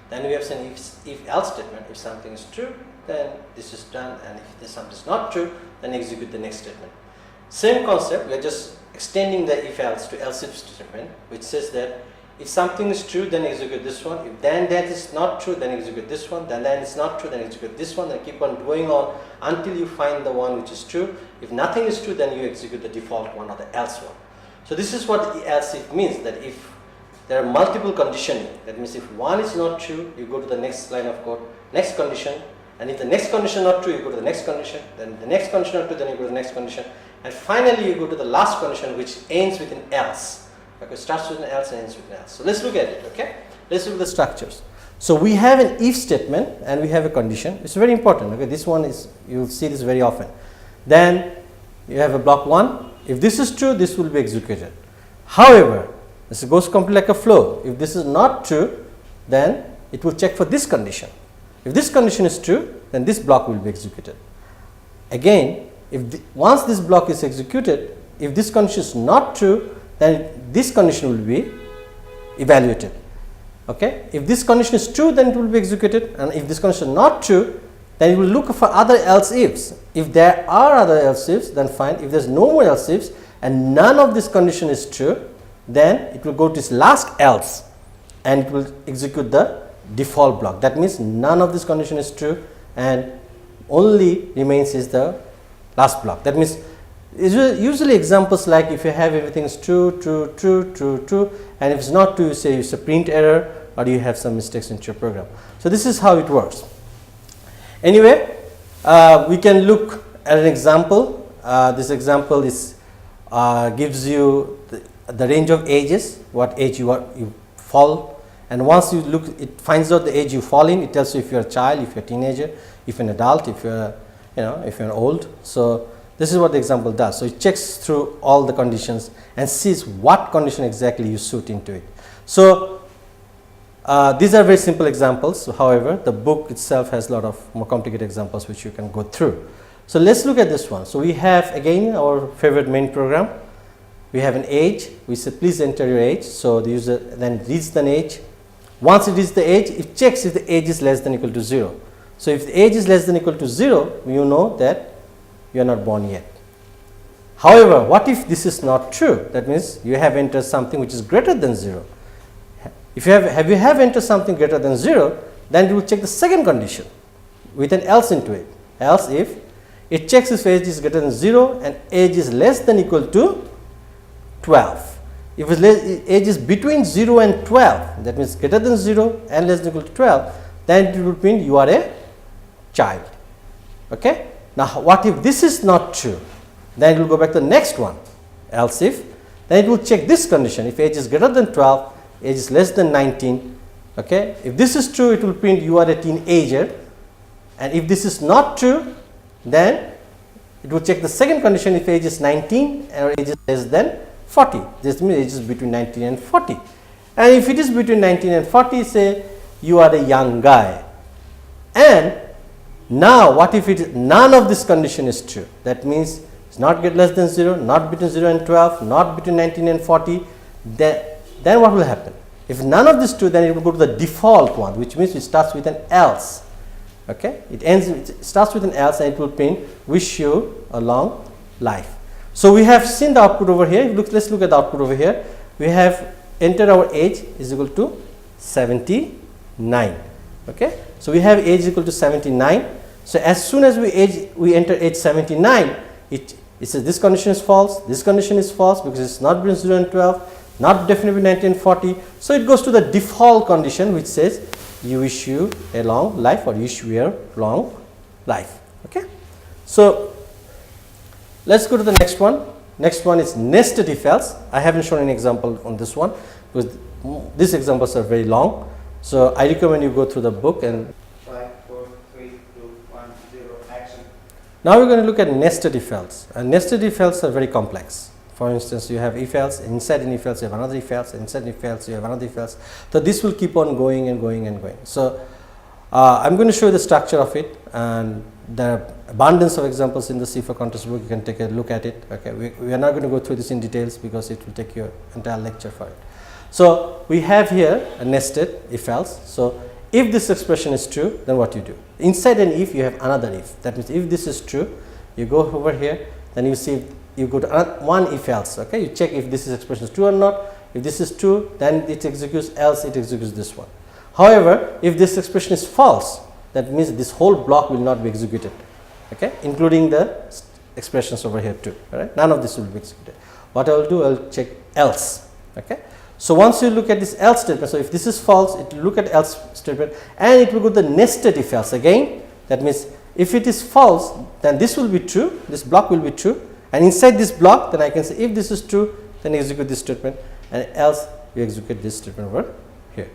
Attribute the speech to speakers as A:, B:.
A: Then we have some if else statement. If something is true, then this is done, and if this something is not true, then execute the next statement. Same concept, we are just extending the if else to else if statement, which says that if something is true, then execute this one. If then that is not true, then execute this one. Then that is not true, then execute this one. Then keep on going on until you find the one which is true. If nothing is true, then you execute the default one or the else one. So this is what else if means, that if there are multiple conditioning, that means if one is not true, you go to the next line of code, next condition, and if the next condition not true, you go to the next condition, then the next condition not true, then you go to the next condition, and finally you go to the last condition, which ends with an else. Okay, starts with an else and ends with an else. So let's look at it. Okay, let's look at the structures. So we have an if statement and we have a condition. It's very important. Okay, this one is, you will see this very often. Then you have a block 1. If this is true, this will be executed. However, this goes completely like a flow. If this is not true, then it will check for this condition. If this condition is true, then this block will be executed. Again, if once this block is executed, if this condition is not true, then this condition will be evaluated. Okay? If this condition is true, then it will be executed, and if this condition is not true, then it will look for other else ifs. If there are other else ifs, then fine. If there is no more else ifs and none of this condition is true, then it will go to its last else and it will execute the default block. That means none of this condition is true and only remains is the last block. That means usually examples like if you have everything is true, true, true, true, true, and if it's not true, you say it's a print error or you have some mistakes into your program. So this is how it works. Anyway, we can look at an example. This example is gives you the range of ages, what age you fall, and once you look, it finds out the age you fall in. It tells you if you're a child, if you're a teenager, if you're an adult, if you're if you're old. So this is what the example does. So it checks through all the conditions and sees what condition exactly you suit into it. So these are very simple examples. However, the book itself has a lot of more complicated examples which you can go through. So let's look at this one. So we have again our favorite main program. We have an age. We say please enter your age. So the user then reads the age. Once it reads the age, it checks if the age is less than or equal to 0. So if the age is less than or equal to 0, you know that you are not born yet. However, what if this is not true? That means you have entered something which is greater than 0. If you have entered something greater than 0, then you will check the second condition with an else into it. Else if it checks if age is greater than 0 and age is less than or equal to 12. If age is between 0 and 12, that means greater than 0 and less than or equal to 12, then it will mean you are a child. Okay? Now, what if this is not true? Then it will go back to the next one. Else if, then it will check this condition. If age is greater than 12, age is less than 19. Okay? If this is true, it will print you are a teenager. And if this is not true, then it will check the second condition if age is 19 or age is less than 40. This means age is between 19 and 40. And if it is between 19 and 40, say you are a young guy. And now what if none of this condition is true? That means it's not get less than 0, not between 0 and 12, not between 19 and 40. Then what will happen? If none of this is true, then it will go to the default one, which means it starts with an else. Okay? It starts with an else and it will print wish you a long life. So we have seen the output over here. Let's look at the output over here. We have entered our age is equal to 79. Okay? So we have age equal to 79. So as soon as we enter age 79, it says this condition is false, this condition is false because it's not between 0 and 12, not definitely 19 and 40. So it goes to the default condition which says you wish you a long life or you wish you a long life. Okay? So let's go to the next one. Next one is nested if else. I haven't shown any example on this one because these examples are very long. So I recommend you go through the book and
B: 5, 4, 3, 2, 1, 0, action.
A: Now we're going to look at nested if else. And nested if else are very complex. For instance, you have if else, inside an if else you have another if else, inside an if else you have another if else. So this will keep on going and going and going. So I'm going to show you the structure of it, and there are abundance of examples in the C for Context book. You can take a look at it. Okay, we are not going to go through this in details because it will take your entire lecture for it. So we have here a nested if else. So if this expression is true, then what you do? Inside an if, you have another if. That means if this is true, you go over here, then you see you go to one if else. Okay, you check if this expression is true or not. If this is true, then it executes, else it executes this one. However, if this expression is false, that means this whole block will not be executed, okay, including the expressions over here too. All right, none of this will be executed. What I will do, I will check else. Okay, so once you look at this else statement, so if this is false, it will look at else statement and it will go to the nested if else again. That means if it is false, then this will be true, this block will be true, and inside this block, then I can say if this is true, then execute this statement, and else you execute this statement over here.